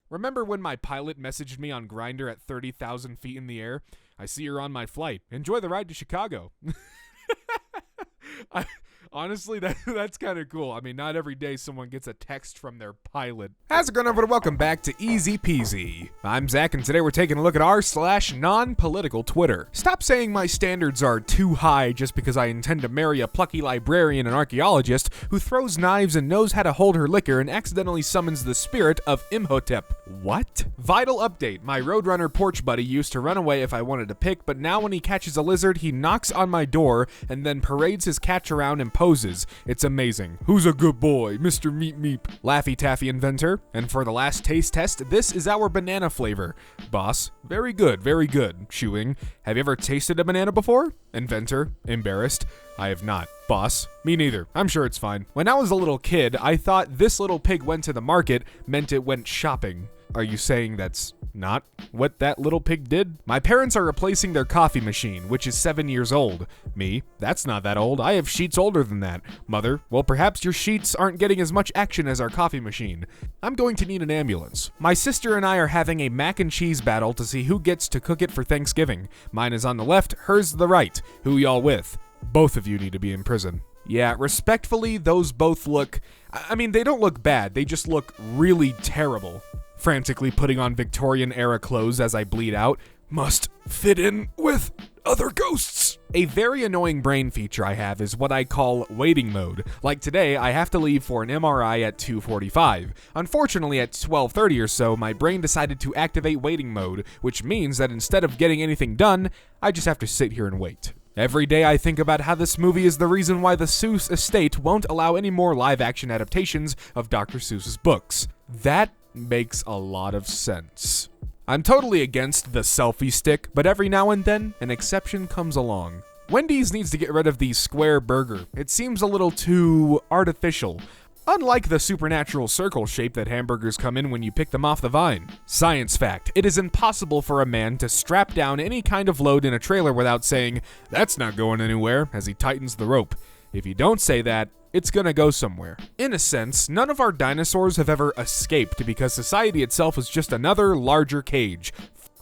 Remember when my pilot messaged me on Grindr at 30,000 feet in the air? I see you're on my flight. Enjoy the ride to Chicago. Honestly, that's kind of cool. I mean, not every day someone gets a text from their pilot. How's it going, everyone? Welcome back to Easy Peasy. I'm Zach, and today we're taking a look at r/non-political Twitter. Stop saying my standards are too high just because I intend to marry a plucky librarian and archaeologist who throws knives and knows how to hold her liquor and accidentally summons the spirit of Imhotep. What? Vital update. My Roadrunner porch buddy used to run away if I wanted to pick, but now when he catches a lizard, he knocks on my door and then parades his catch around and poses. It's amazing. Who's a good boy? Mr. Meep Meep. Laffy Taffy inventor. And for the last taste test, this is our banana flavor. Boss, very good, very good. Chewing. Have you ever tasted a banana before? Inventor, embarrassed. I have not. Boss, me neither. I'm sure it's fine. When I was a little kid, I thought this little pig went to the market meant it went shopping. Are you saying that's not what that little pig did? My parents are replacing their coffee machine, which is 7 years old. Me? That's not that old. I have sheets older than that. Mother? Well, perhaps your sheets aren't getting as much action as our coffee machine. I'm going to need an ambulance. My sister and I are having a mac and cheese battle to see who gets to cook it for Thanksgiving. Mine is on the left, hers the right. Who y'all with? Both of you need to be in prison. Yeah, respectfully, those both look... I mean, they don't look bad. They just look really terrible. Frantically putting on Victorian-era clothes as I bleed out. Must fit in with other ghosts. A very annoying brain feature I have is what I call waiting mode. Like today, I have to leave for an MRI at 2:45. Unfortunately, at 12:30 or so, my brain decided to activate waiting mode, which means that instead of getting anything done, I just have to sit here and wait. Every day I think about how this movie is the reason why the Seuss estate won't allow any more live-action adaptations of Dr. Seuss's books. That makes a lot of sense. I'm totally against the selfie stick, but every now and then, an exception comes along. Wendy's needs to get rid of the square burger. It seems a little too artificial. Unlike the supernatural circle shape that hamburgers come in when you pick them off the vine. Science fact, it is impossible for a man to strap down any kind of load in a trailer without saying, "That's not going anywhere," as he tightens the rope. If you don't say that, it's gonna go somewhere. In a sense, none of our dinosaurs have ever escaped because society itself is just another larger cage.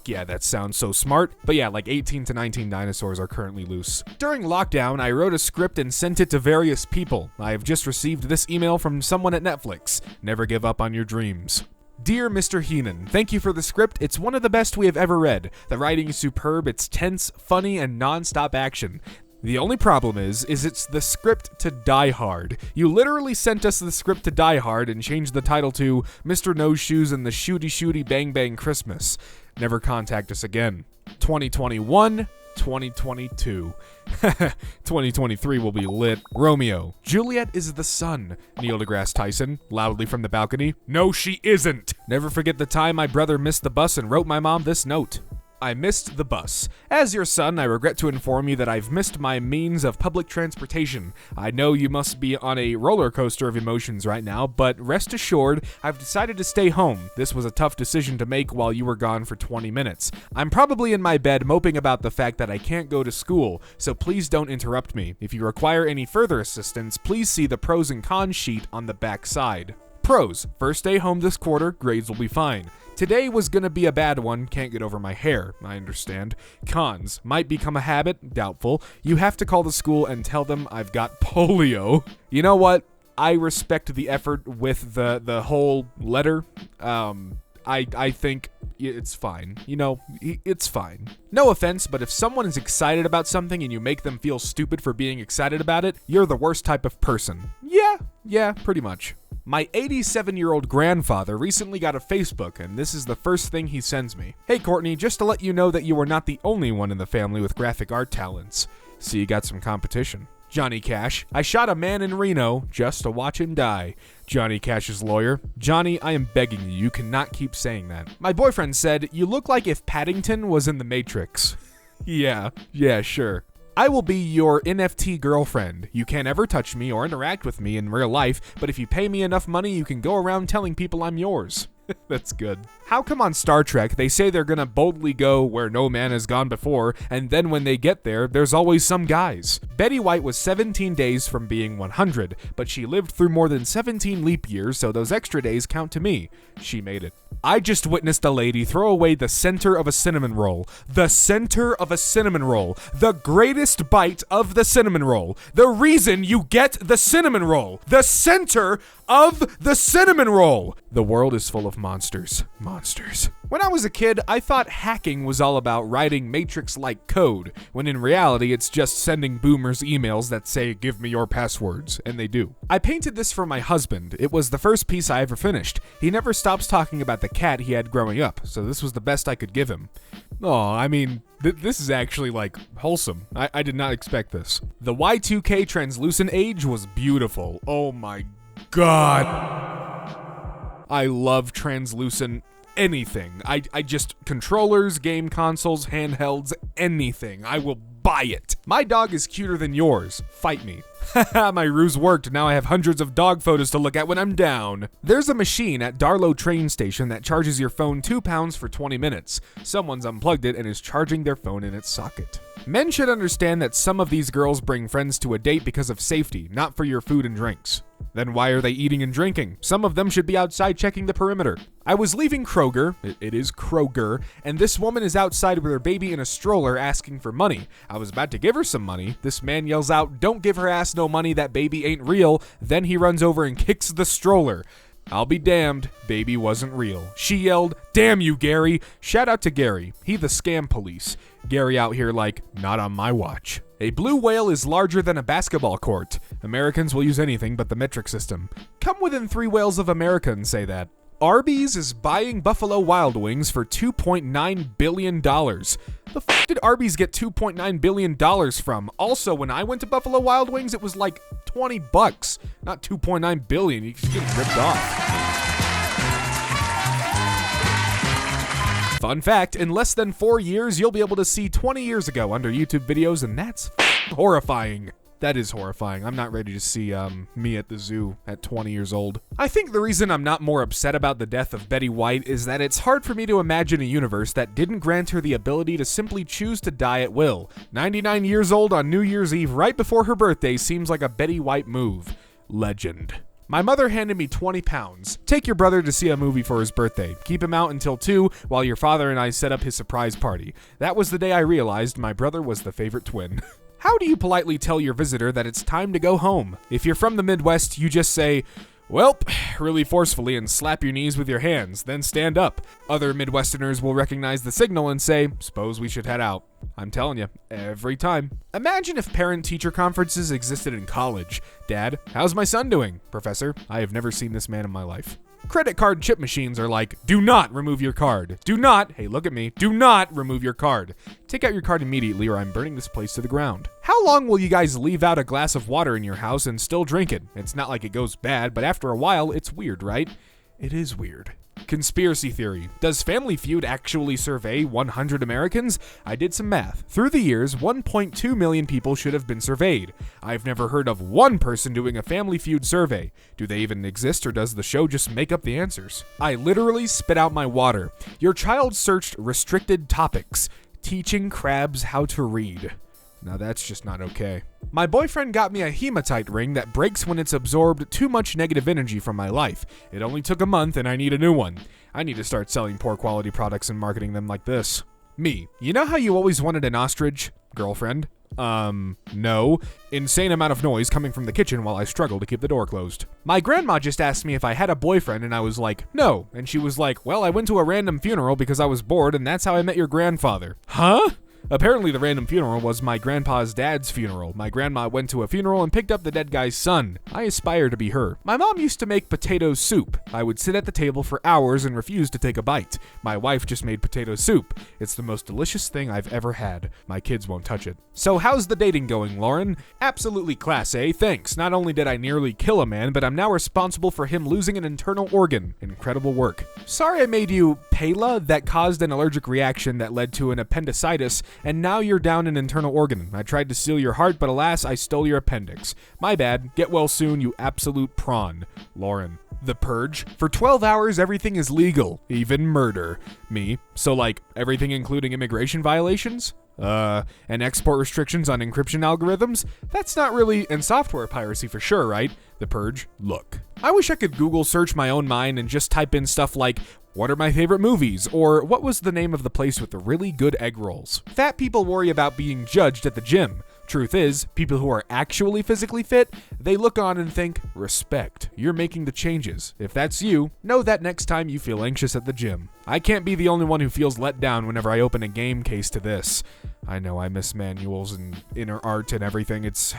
Yeah, that sounds so smart. But yeah, like 18 to 19 dinosaurs are currently loose. During lockdown, I wrote a script and sent it to various people. I have just received this email from someone at Netflix. Never give up on your dreams. Dear Mr. Heenan, thank you for the script. It's one of the best we have ever read. The writing is superb, it's tense, funny, and non-stop action. The only problem is it's the script to Die Hard. You literally sent us the script to Die Hard and changed the title to Mr. No Shoes and the Shooty Shooty Bang Bang Christmas. Never contact us again. 2021, 2022. 2023 will be lit. Romeo. Juliet is the sun. Neil deGrasse Tyson, loudly from the balcony. No, she isn't. Never forget the time my brother missed the bus and wrote my mom this note. I missed the bus. As your son, I regret to inform you that I've missed my means of public transportation. I know you must be on a roller coaster of emotions right now, but rest assured, I've decided to stay home. This was a tough decision to make while you were gone for 20 minutes. I'm probably in my bed moping about the fact that I can't go to school, so please don't interrupt me. If you require any further assistance, please see the pros and cons sheet on the back side. Pros: first day home this quarter, grades will be fine. Today was gonna be a bad one, can't get over my hair, I understand. Cons: might become a habit, doubtful. You have to call the school and tell them I've got polio. You know what? I respect the effort with the whole letter. I think it's fine. You know, it's fine. No offense, but if someone is excited about something and you make them feel stupid for being excited about it, you're the worst type of person. Yeah, pretty much. My 87-year-old grandfather recently got a Facebook, and this is the first thing he sends me. Hey Courtney, just to let you know that you are not the only one in the family with graphic art talents. See, you got some competition. Johnny Cash, I shot a man in Reno just to watch him die. Johnny Cash's lawyer, Johnny, I am begging you cannot keep saying that. My boyfriend said, you look like if Paddington was in The Matrix. Yeah, sure. I will be your NFT girlfriend. You can't ever touch me or interact with me in real life, but if you pay me enough money, you can go around telling people I'm yours. That's good. How come on Star Trek they say they're gonna boldly go where no man has gone before, and then when they get there, there's always some guys? Betty White was 17 days from being 100, but she lived through more than 17 leap years, so those extra days count to me. She made it. I just witnessed a lady throw away the center of a cinnamon roll. The center of a cinnamon roll. The greatest bite of the cinnamon roll. The reason you get the cinnamon roll. The center of the cinnamon roll. The world is full of monsters. Monsters. When I was a kid, I thought hacking was all about writing Matrix-like code, when in reality it's just sending boomers emails that say, "Give me your passwords," and they do. I painted this for my husband. It was the first piece I ever finished. He never stops talking about the cat he had growing up, so this was the best I could give him. Oh, I mean, this is actually, like, wholesome. I did not expect this. The Y2K translucent age was beautiful. Oh my god. I love translucent anything. I just, controllers, game consoles, handhelds, anything. I will buy it. My dog is cuter than yours. Fight me. Haha, my ruse worked. Now I have hundreds of dog photos to look at when I'm down. There's a machine at Darlow train station that charges your phone £2 for 20 minutes. Someone's unplugged it and is charging their phone in its socket. Men should understand that some of these girls bring friends to a date because of safety, not for your food and drinks. Then why are they eating and drinking? Some of them should be outside checking the perimeter. I was leaving Kroger, it is Kroger, and this woman is outside with her baby in a stroller asking for money. I was about to give her some money. This man yells out, "Don't give her ass no money, that baby ain't real." Then he runs over and kicks the stroller. I'll be damned, baby wasn't real. She yelled, "Damn you, Gary." Shout out to Gary. He the scam police. Gary out here like, not on my watch. A blue whale is larger than a basketball court. Americans will use anything but the metric system. Come within 3 whales of America and say that. Arby's is buying Buffalo Wild Wings for $2.9 billion. The f*** did Arby's get $2.9 billion from? Also, when I went to Buffalo Wild Wings, it was like $20, not $2.9 billion. You just get ripped off. Fun fact, in less than 4 years, you'll be able to see 20 years ago under YouTube videos, and that's horrifying. That is horrifying. I'm not ready to see me at the zoo at 20 years old. I think the reason I'm not more upset about the death of Betty White is that it's hard for me to imagine a universe that didn't grant her the ability to simply choose to die at will. 99 years old on New Year's Eve right before her birthday seems like a Betty White move. Legend. My mother handed me 20 pounds. Take your brother to see a movie for his birthday. Keep him out until 2 while your father and I set up his surprise party. That was the day I realized my brother was the favorite twin. How do you politely tell your visitor that it's time to go home? If you're from the Midwest, you just say, "Welp," really forcefully and slap your knees with your hands, then stand up. Other Midwesterners will recognize the signal and say, "Suppose we should head out." I'm telling you, every time. Imagine if parent-teacher conferences existed in college. "Dad, how's my son doing?" "Professor, I have never seen this man in my life." Credit card chip machines are like, "Do not remove your card. Do not," hey, look at me, "do not remove your card. Take out your card immediately or I'm burning this place to the ground." How long will you guys leave out a glass of water in your house and still drink it? It's not like it goes bad, but after a while, it's weird, right? It is weird. Conspiracy theory. Does Family Feud actually survey 100 Americans? I did some math. Through the years, 1.2 million people should have been surveyed. I've never heard of one person doing a Family Feud survey. Do they even exist, or does the show just make up the answers? I literally spit out my water. Your child searched restricted topics. Teaching crabs how to read. Now that's just not okay. My boyfriend got me a hematite ring that breaks when it's absorbed too much negative energy from my life. It only took a month and I need a new one. I need to start selling poor quality products and marketing them like this. Me. You know how you always wanted an ostrich? Girlfriend. No. Insane amount of noise coming from the kitchen while I struggle to keep the door closed. My grandma just asked me if I had a boyfriend and I was like, no. And she was like, well, I went to a random funeral because I was bored and that's how I met your grandfather. Huh? Apparently the random funeral was my grandpa's dad's funeral. My grandma went to a funeral and picked up the dead guy's son. I aspire to be her. My mom used to make potato soup. I would sit at the table for hours and refuse to take a bite. My wife just made potato soup. It's the most delicious thing I've ever had. My kids won't touch it. So how's the dating going, Lauren? Absolutely class A, thanks. Not only did I nearly kill a man, but I'm now responsible for him losing an internal organ. Incredible work. Sorry I made you Pela that caused an allergic reaction that led to an appendicitis, and now you're down an internal organ. I tried to steal your heart, but alas, I stole your appendix. My bad. Get well soon, you absolute prawn. Lauren. The Purge. For 12 hours, everything is legal, even murder. Me. So, like, everything including immigration violations? And export restrictions on encryption algorithms? That's not really, and software piracy for sure, right? The Purge. Look. I wish I could Google search my own mind and just type in stuff like, what are my favorite movies? Or what was the name of the place with the really good egg rolls? Fat people worry about being judged at the gym. Truth is, people who are actually physically fit, they look on and think, respect, you're making the changes. If that's you, know that next time you feel anxious at the gym. I can't be the only one who feels let down whenever I open a game case to this. I know I miss manuals and inner art and everything. It's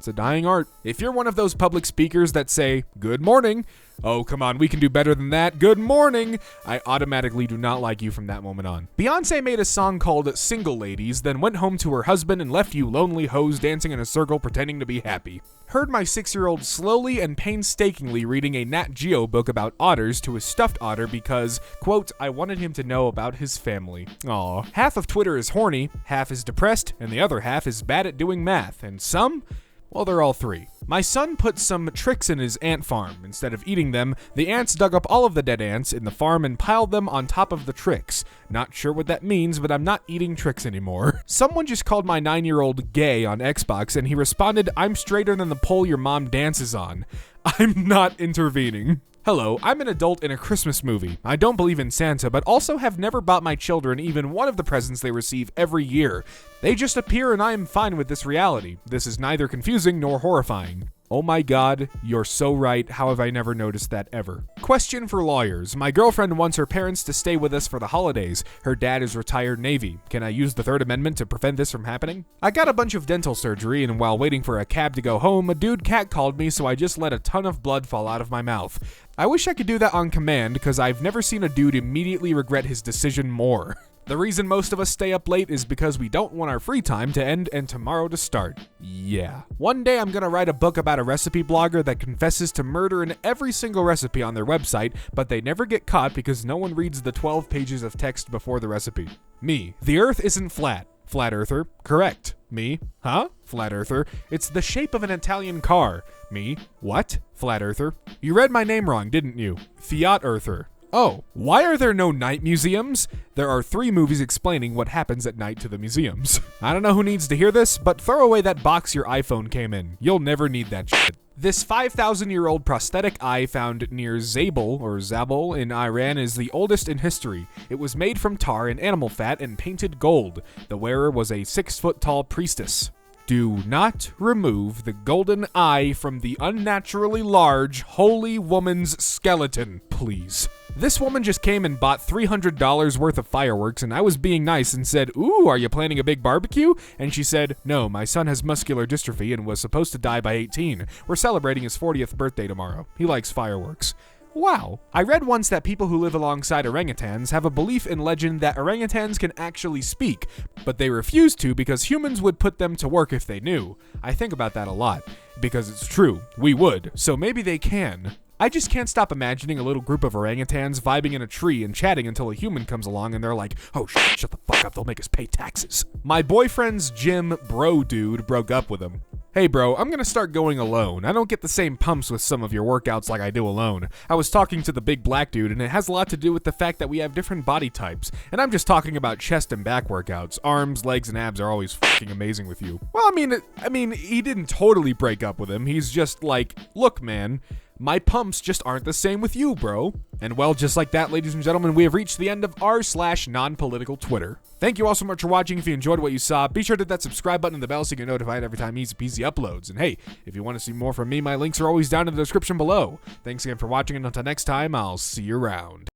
a dying art. If you're one of those public speakers that say, good morning, oh, come on, we can do better than that, good morning, I automatically do not like you from that moment on. Beyonce made a song called Single Ladies, then went home to her husband and left you lonely hoes dancing in a circle pretending to be happy. Heard my 6-year-old slowly and painstakingly reading a Nat Geo book about otters to a stuffed otter because, quote, I wanted him to know about his family. Aw. Half of Twitter is horny, half is depressed, and the other half is bad at doing math, and some? Well, they're all three. My son put some tricks in his ant farm. Instead of eating them, the ants dug up all of the dead ants in the farm and piled them on top of the tricks. Not sure what that means, but I'm not eating tricks anymore. Someone just called my 9-year-old gay on Xbox, and he responded, I'm straighter than the pole your mom dances on. I'm not intervening. Hello, I'm an adult in a Christmas movie. I don't believe in Santa, but also have never bought my children even one of the presents they receive every year. They just appear and I am fine with this reality. This is neither confusing nor horrifying. Oh my god, you're so right. How have I never noticed that ever? Question for lawyers. My girlfriend wants her parents to stay with us for the holidays. Her dad is retired Navy. Can I use the Third Amendment to prevent this from happening? I got a bunch of dental surgery, and while waiting for a cab to go home, a dude catcalled me, so I just let a ton of blood fall out of my mouth. I wish I could do that on command, because I've never seen a dude immediately regret his decision more. The reason most of us stay up late is because we don't want our free time to end and tomorrow to start. Yeah. One day I'm gonna write a book about a recipe blogger that confesses to murder in every single recipe on their website, but they never get caught because no one reads the 12 pages of text before the recipe. Me. The earth isn't flat. Flat earther. Correct. Me. Huh? Flat earther. It's the shape of an Italian car. Me. What? Flat earther. You read my name wrong, didn't you? Fiat earther. Oh, why are there no night museums? There are 3 movies explaining what happens at night to the museums. I don't know who needs to hear this, but throw away that box your iPhone came in. You'll never need that shit. This 5,000-year-old prosthetic eye found near Zabul in Iran is the oldest in history. It was made from tar and animal fat and painted gold. The wearer was a 6-foot-tall priestess. Do not remove the golden eye from the unnaturally large holy woman's skeleton, please. This woman just came and bought $300 worth of fireworks, and I was being nice and said, ooh, are you planning a big barbecue? And she said, no, my son has muscular dystrophy and was supposed to die by 18. We're celebrating his 40th birthday tomorrow. He likes fireworks. Wow. I read once that people who live alongside orangutans have a belief in legend that orangutans can actually speak, but they refuse to because humans would put them to work if they knew. I think about that a lot, because it's true, we would, so maybe they can. I just can't stop imagining a little group of orangutans vibing in a tree and chatting until a human comes along and they're like, oh shut the fuck up, they'll make us pay taxes. My boyfriend's gym bro dude broke up with him. Hey bro, I'm gonna start going alone. I don't get the same pumps with some of your workouts like I do alone. I was talking to the big black dude and it has a lot to do with the fact that we have different body types. And I'm just talking about chest and back workouts. Arms, legs, and abs are always fucking amazing with you. Well, I mean, he didn't totally break up with him. He's just like, look man, my pumps just aren't the same with you, bro. And well, just like that, ladies and gentlemen, we have reached the end of r/nonpolitical Twitter. Thank you all so much for watching. If you enjoyed what you saw, be sure to hit that subscribe button and the bell so you get notified every time Easy Peasy uploads. And hey, if you want to see more from me, my links are always down in the description below. Thanks again for watching, and until next time, I'll see you around.